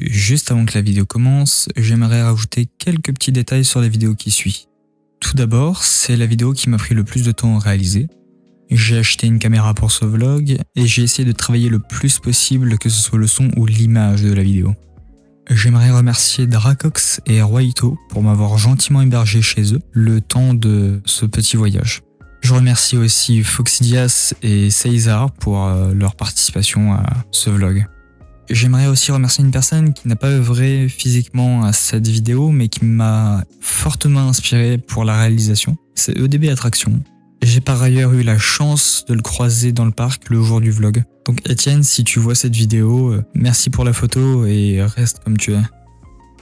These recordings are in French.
Juste avant que la vidéo commence, j'aimerais rajouter quelques petits détails sur la vidéo qui suit. Tout d'abord, c'est la vidéo qui m'a pris le plus de temps à réaliser. J'ai acheté une caméra pour ce vlog et j'ai essayé de travailler le plus possible, que ce soit le son ou l'image de la vidéo. J'aimerais remercier Dracox et Royito pour m'avoir gentiment hébergé chez eux le temps de ce petit voyage. Je remercie aussi Foxidias et César pour leur participation à ce vlog. J'aimerais aussi remercier une personne qui n'a pas œuvré physiquement à cette vidéo mais qui m'a fortement inspiré pour la réalisation. C'est EDB Attraction. J'ai par ailleurs eu la chance de le croiser dans le parc le jour du vlog. Donc Étienne, si tu vois cette vidéo, merci pour la photo et reste comme tu es.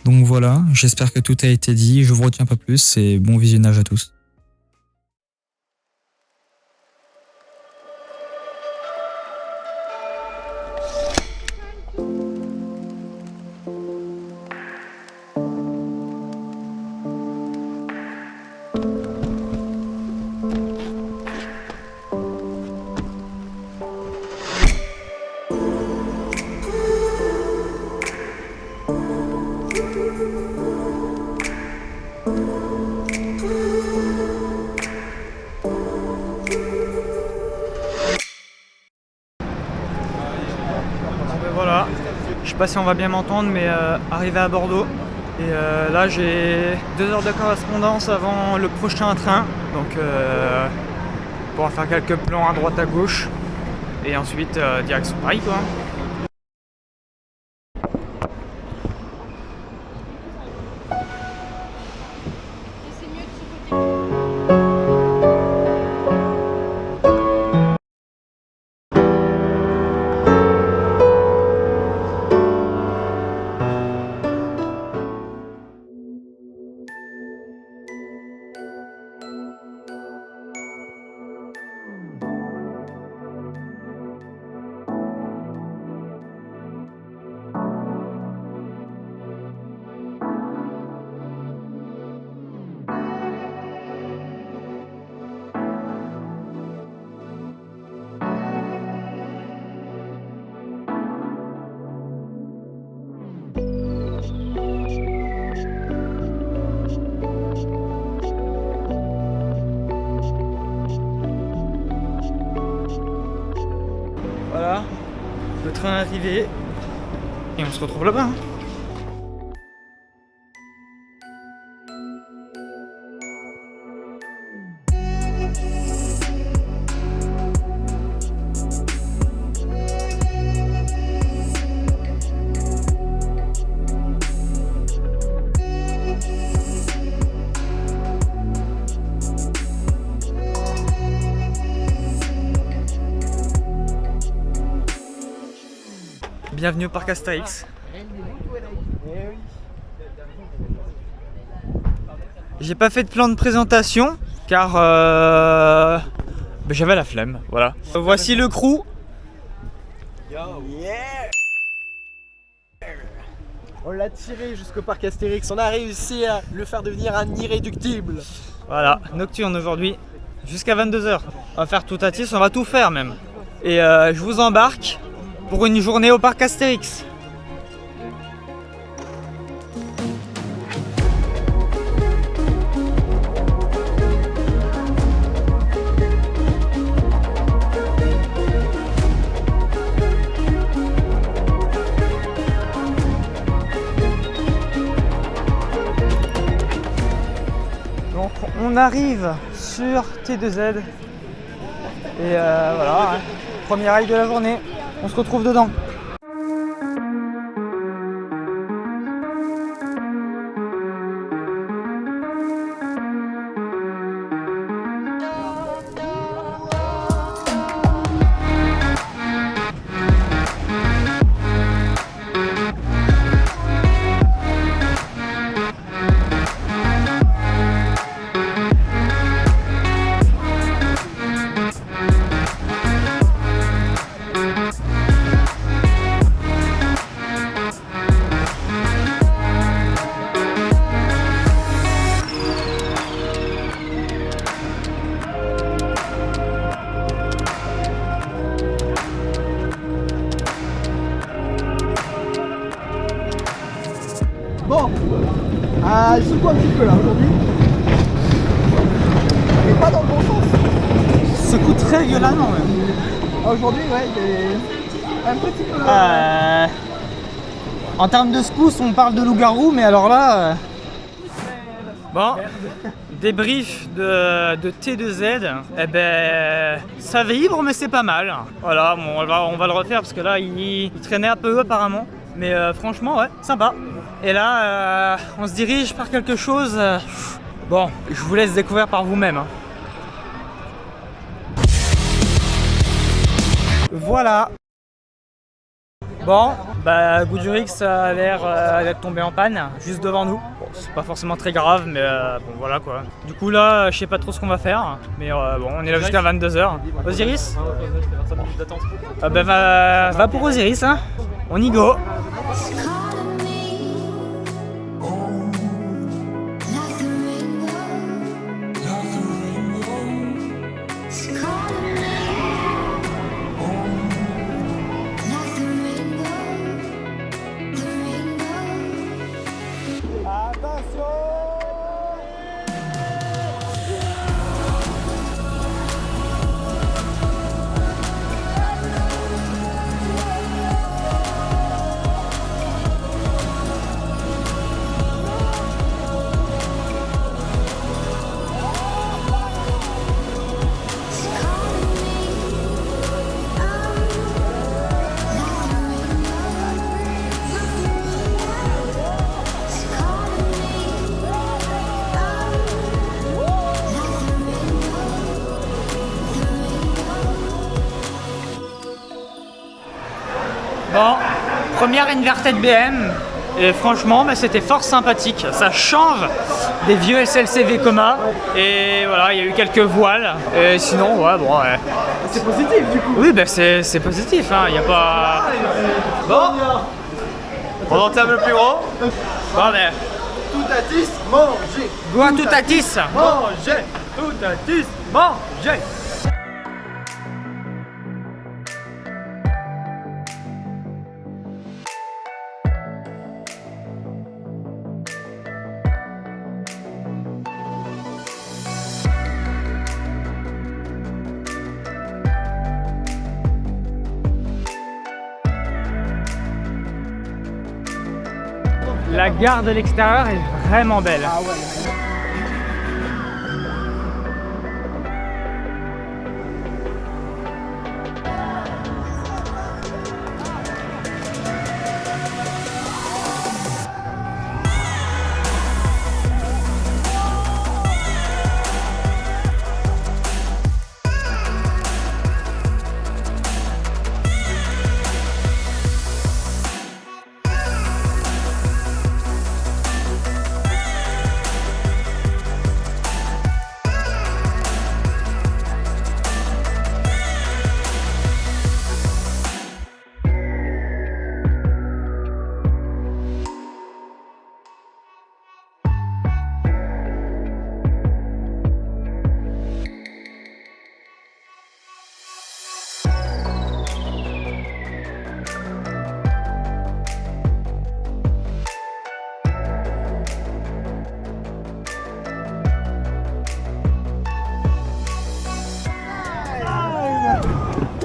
Donc voilà, j'espère que tout a été dit, je vous retiens pas plus et bon visionnage à tous. Voilà, je sais pas si on va bien m'entendre, mais arrivé à Bordeaux. Et là j'ai 2 heures de correspondance avant le prochain train. Donc on pourra faire quelques plans à droite à gauche. Et ensuite direction Paris quoi. Voilà, le train est arrivé et on se retrouve là-bas. Hein. Bienvenue au parc Astérix. J'ai pas fait de plan de présentation car j'avais la flemme, voilà. Voici le crew. On l'a tiré jusqu'au parc Astérix, on a réussi à le faire devenir un irréductible. Voilà, nocturne aujourd'hui, jusqu'à 22 h. On va faire tout à Tis, on va tout faire même. Et je vous embarque pour une journée au parc Astérix. Donc on arrive sur T2Z et voilà, hein, premier rail de la journée, on se retrouve dedans. Bon, il secoue un petit peu là aujourd'hui. Mais pas dans le bon sens. Secoue très violemment même. Aujourd'hui, ouais, il est un petit peu... En termes de secousse, on parle de loup-garou, mais alors là... Bon, débrief de T2Z, eh ben, ça vibre mais c'est pas mal. Voilà, bon, on va le refaire parce que là il traînait un peu apparemment. Mais franchement, ouais, sympa. Et là, on se dirige par quelque chose... bon, je vous laisse découvrir par vous-même. Hein. Voilà. Bon, bah Goudurix a l'air d'être tombé en panne, juste devant nous. Bon, c'est pas forcément très grave, mais bon voilà quoi. Du coup là, je sais pas trop ce qu'on va faire, mais bon, on est là jusqu'à 22h. Osiris bah va pour Osiris, hein. On y go. Bon, première inverted BM, et franchement bah, c'était fort sympathique, ça change des vieux SLC Vekoma, et voilà, il y a eu quelques voiles, et sinon, ouais, bon, ouais. C'est positif du coup. Oui, bah c'est positif, hein, il n'y a pas... Bon, On entame le plus gros. Bon, mais... tout à 10, manger. Go à tout à 10. Manger. Tout à 10, manger. La gare de l'extérieur est vraiment belle. Ah ouais.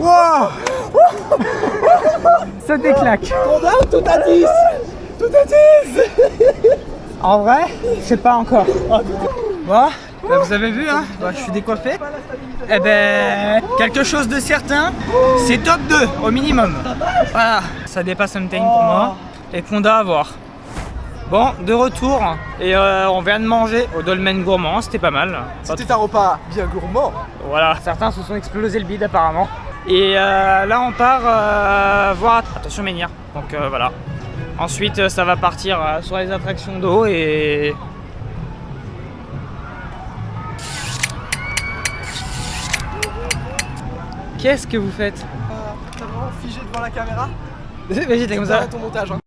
Wow. Ça déclaque. Combien? Tout à 10. Tout à 10. En vrai, je sais pas encore. Bon, bah, vous avez vu, hein, bah, je suis décoiffé. Eh ben, quelque chose de certain, c'est top 2 au minimum. Voilà, ça dépasse Untamed pour moi. Et Ponda à voir. Bon, de retour, et on vient de manger au Dolmen Gourmand, c'était pas mal. C'était un repas bien gourmand. Voilà, certains se sont explosé le bide apparemment. Et là on part voir, attention Menhir, donc voilà. Ensuite ça va partir sur les attractions d'eau et... Qu'est-ce que vous faites? T'as vraiment figé devant la caméra? Vas-y, t'es comme ça. Ton montage, hein.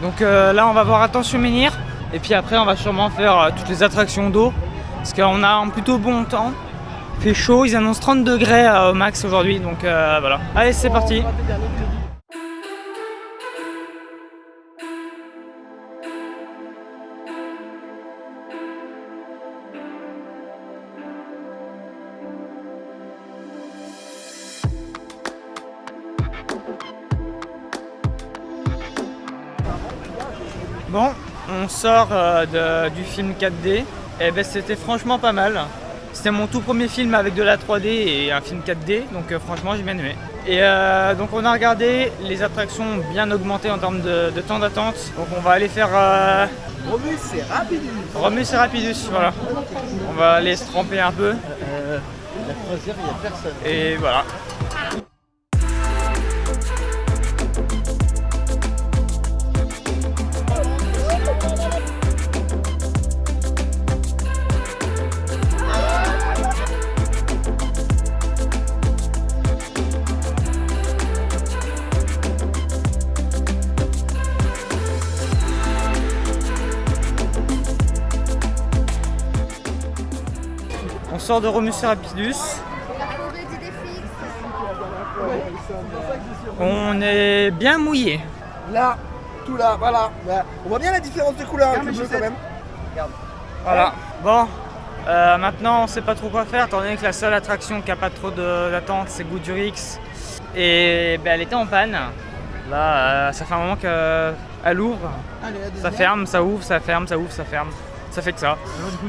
Donc là on va voir attention Menhir. Et puis après on va sûrement faire toutes les attractions d'eau. Parce qu'on a un plutôt bon temps. Il fait chaud, ils annoncent 30 degrés au max aujourd'hui, donc voilà. Allez, c'est parti. Bon, on sort du film 4D. Et ben c'était franchement pas mal. C'était mon tout premier film avec de la 3D et un film 4D, donc franchement j'ai bien aimé. Et donc on a regardé, les attractions ont bien augmenté en termes de temps d'attente. Donc on va aller faire Romus et Rapidus. Romus et Rapidus, voilà. On va aller se tremper un peu. La croisière, il n'y a personne. Et voilà. On sort de Romus et Rapidus. On est bien mouillé. Là, tout là, voilà. Là. On voit bien la différence de couleur avec le bleu quand même. Voilà. Bon, maintenant on sait pas trop quoi faire, étant donné que la seule attraction qui a pas trop d'attente c'est Goudurix. Et ben, elle était en panne. Là, ça fait un moment qu'elle ouvre. Ça ferme, ça ouvre, ça ferme, ça ouvre, ça ferme. Ça fait que ça.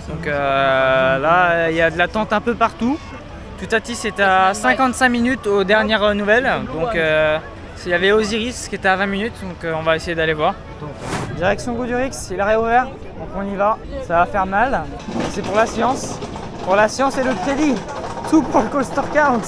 Donc là, il y a de l'attente un peu partout. Tutatis est à 55 minutes aux dernières nouvelles. Donc il y avait Osiris qui était à 20 minutes. Donc on va essayer d'aller voir. Direction Goudurix, il a réouvert. Donc on y va. Ça va faire mal. C'est pour la science. Pour la science et le crédit. Tout pour le coaster count.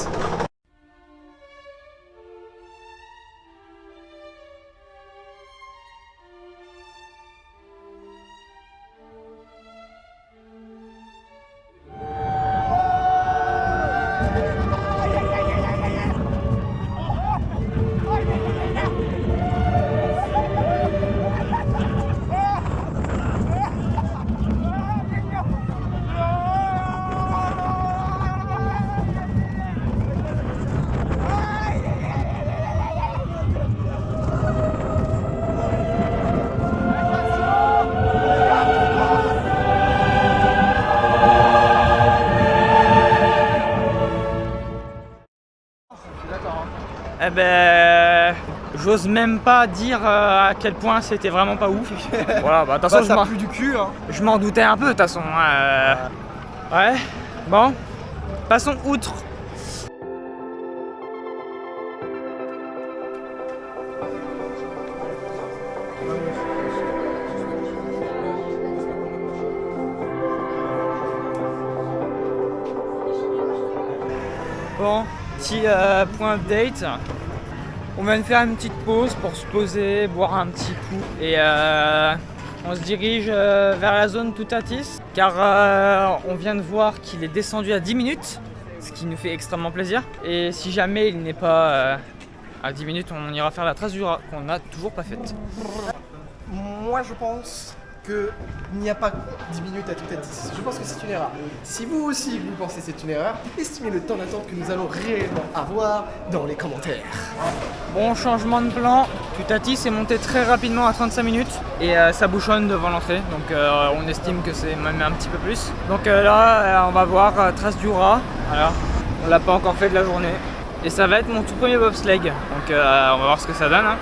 Eh ben, j'ose même pas dire à quel point c'était vraiment pas ouf. Voilà, bah de toute façon, ça pue du cul, hein. je m'en doutais un peu de toute façon. Ouais, bon, passons outre. Bon, petit point update. On vient de faire une petite pause pour se poser, boire un petit coup. Et on se dirige vers la zone Tutatis. Car on vient de voir qu'il est descendu à 10 minutes. Ce qui nous fait extrêmement plaisir. Et si jamais il n'est pas à 10 minutes, on ira faire la trace du rat qu'on n'a toujours pas faite. Moi je pense qu'il n'y a pas 10 minutes à Tutatis. Je pense que c'est une erreur. Si vous aussi vous pensez que c'est une erreur, estimez le temps d'attente que nous allons réellement avoir dans les commentaires. Bon, changement de plan. Tutatis est monté très rapidement à 35 minutes et ça bouchonne devant l'entrée. Donc on estime que c'est même un petit peu plus. Donc là, on va voir trace du rat. Voilà. On l'a pas encore fait de la journée. Et ça va être mon tout premier bobsleigh. Donc on va voir ce que ça donne. Hein.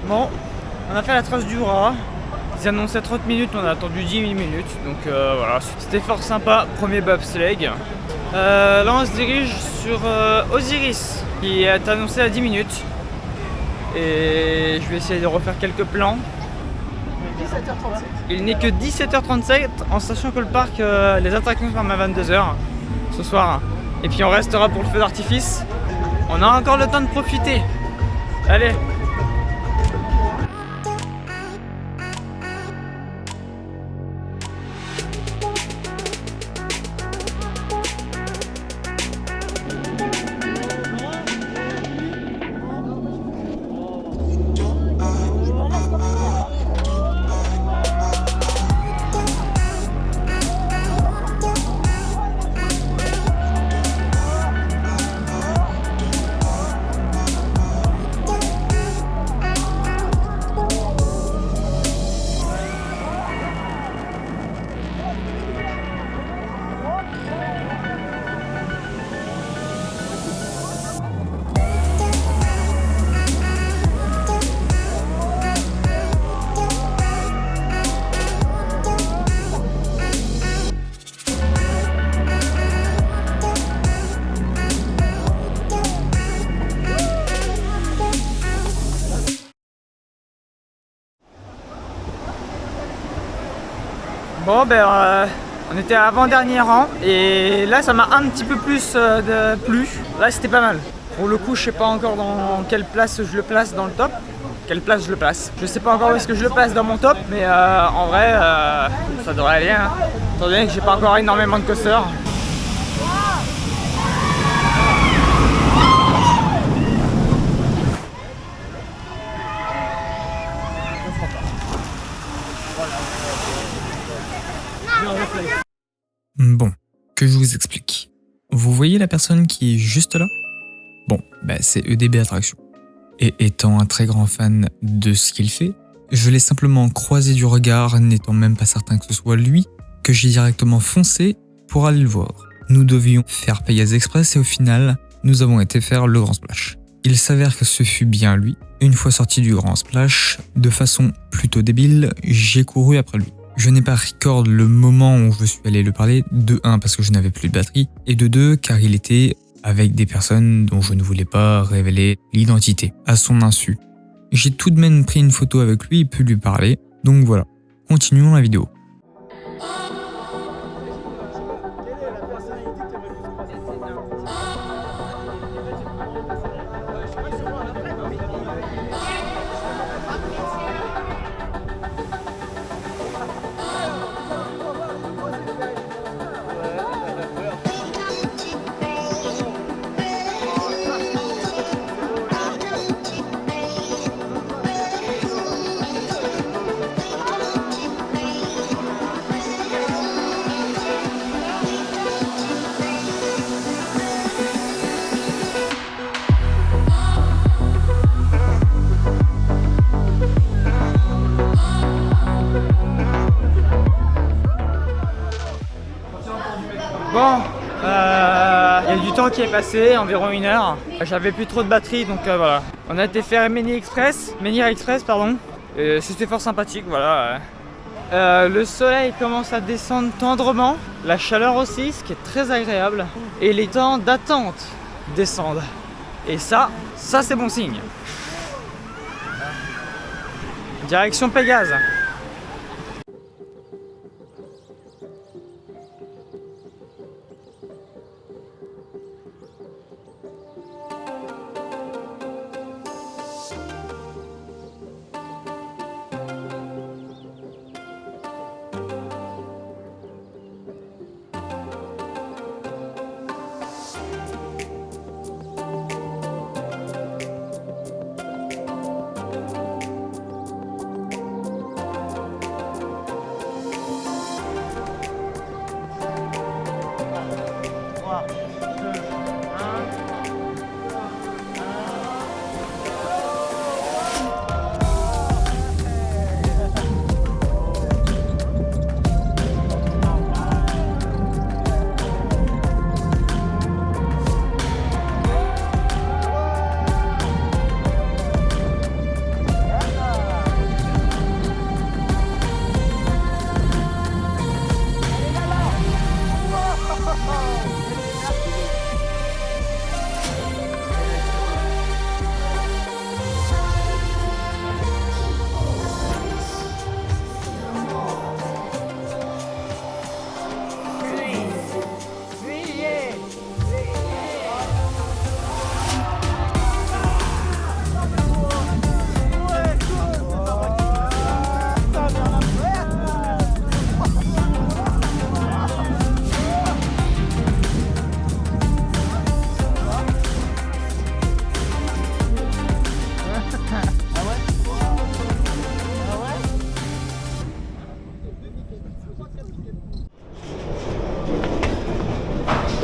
Bon, on a fait la trace du rat. Ils annonçaient 30 minutes, on a attendu 10 minutes. Donc voilà, c'était fort sympa. Premier bobsleigh. Là on se dirige sur Osiris qui est annoncé à 10 minutes. Et je vais essayer de refaire quelques plans. 17h37. Il n'est que 17h37 en sachant que le parc, les attractions ferment à 22h ce soir. Et puis on restera pour le feu d'artifice. On a encore le temps de profiter. Allez. Bon on était à avant-dernier rang et là ça m'a un petit peu plus plu. Là c'était pas mal. Pour le coup je sais pas encore dans quelle place je le place dans le top. Quelle place je le place. Je sais pas encore où est-ce que je le place dans mon top, mais en vrai ça devrait aller hein. Étant donné que j'ai pas encore énormément de coasters. Bon, que je vous explique. Vous voyez la personne qui est juste là? Bon, c'est EDB Attraction. Et étant un très grand fan de ce qu'il fait, je l'ai simplement croisé du regard, n'étant même pas certain que ce soit lui, que j'ai directement foncé pour aller le voir. Nous devions faire Pégase Express et au final, nous avons été faire le Grand Splash. Il s'avère que ce fut bien lui. Une fois sorti du Grand Splash, de façon plutôt débile, j'ai couru après lui. Je n'ai pas record le moment où je suis allé le parler, de 1 parce que je n'avais plus de batterie, et de 2 car il était avec des personnes dont je ne voulais pas révéler l'identité, à son insu. J'ai tout de même pris une photo avec lui et pu lui parler, donc voilà. Continuons la vidéo. Bon, il y a du temps qui est passé, environ 1 heure. J'avais plus trop de batterie, donc voilà. On a été faire Menhir Express, pardon. Et c'était fort sympathique, voilà. Le soleil commence à descendre tendrement, la chaleur aussi, ce qui est très agréable. Et les temps d'attente descendent. Et ça c'est bon signe. Direction Pégase.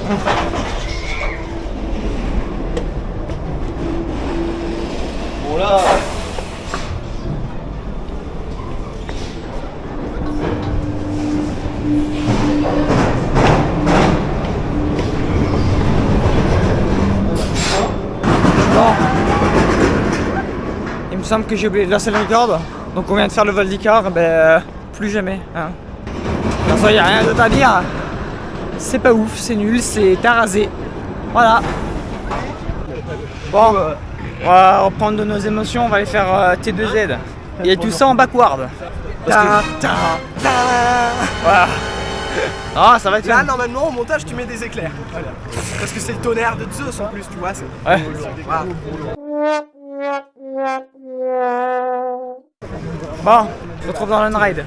Bon là. Il me semble que j'ai oublié de lancer le record. Donc on vient de faire le vol d'Icar, plus jamais. Hein. De toute façon, il n'y a rien d'autre à dire. C'est pas ouf, c'est nul, c'est arasé. Voilà. Bon, on va reprendre de nos émotions, on va aller faire T2Z. Et tout ça en backward. Voilà. Ah, ça va être Là, fun. normalement, au montage, tu mets des éclairs. Voilà. Parce que c'est le tonnerre de Zeus en plus, tu vois. Ouais. Voilà. Bon, on se retrouve dans l'unride.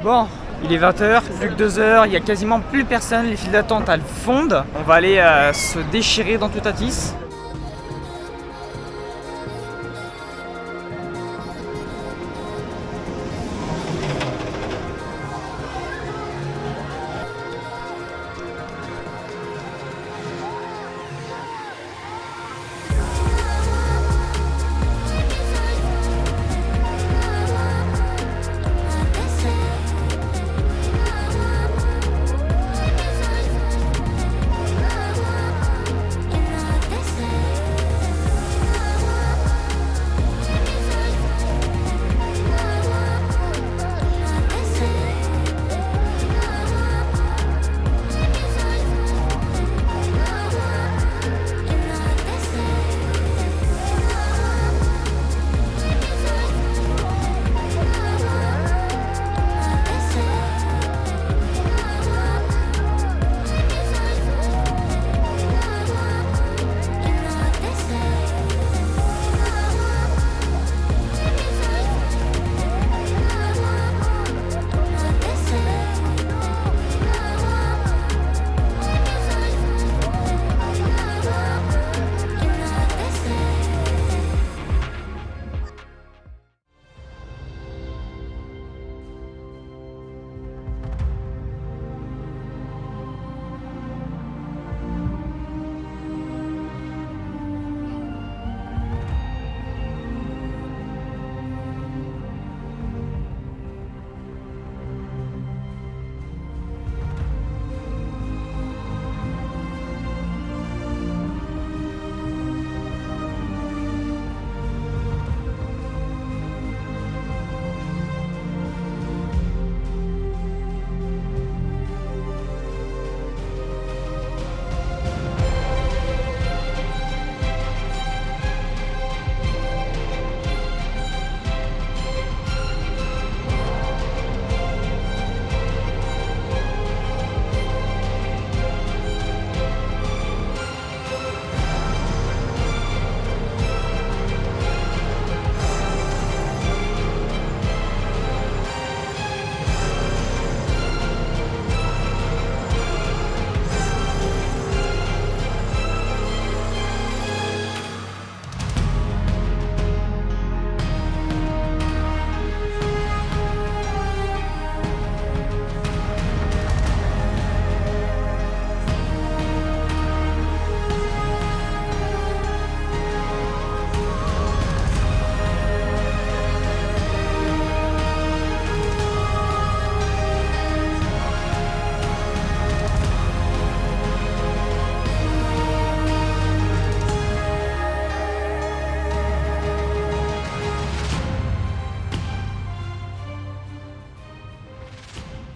Bon, il est 20h, plus que 2 heures, il y a quasiment plus personne, les files d'attente elles fondent. On va aller se déchirer dans Toutatis.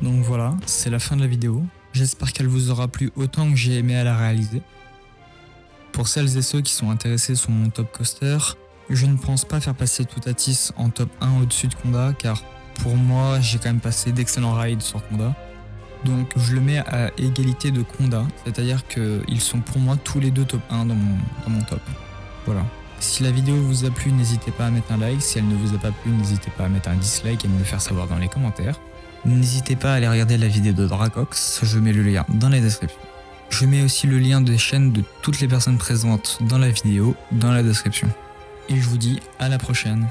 Donc voilà, c'est la fin de la vidéo. J'espère qu'elle vous aura plu autant que j'ai aimé à la réaliser. Pour celles et ceux qui sont intéressés sur mon top coaster, je ne pense pas faire passer Toutatis en top 1 au-dessus de Conda car Pour moi, j'ai quand même passé d'excellents rides sur Conda. Donc je le mets à égalité de Conda, c'est-à-dire qu'ils sont pour moi tous les deux top 1 dans mon top. Voilà. Si la vidéo vous a plu, n'hésitez pas à mettre un like. Si elle ne vous a pas plu, n'hésitez pas à mettre un dislike et me le faire savoir dans les commentaires. N'hésitez pas à aller regarder la vidéo de Dracox, je mets le lien dans la description. Je mets aussi le lien des chaînes de toutes les personnes présentes dans la vidéo dans la description. Et je vous dis à la prochaine.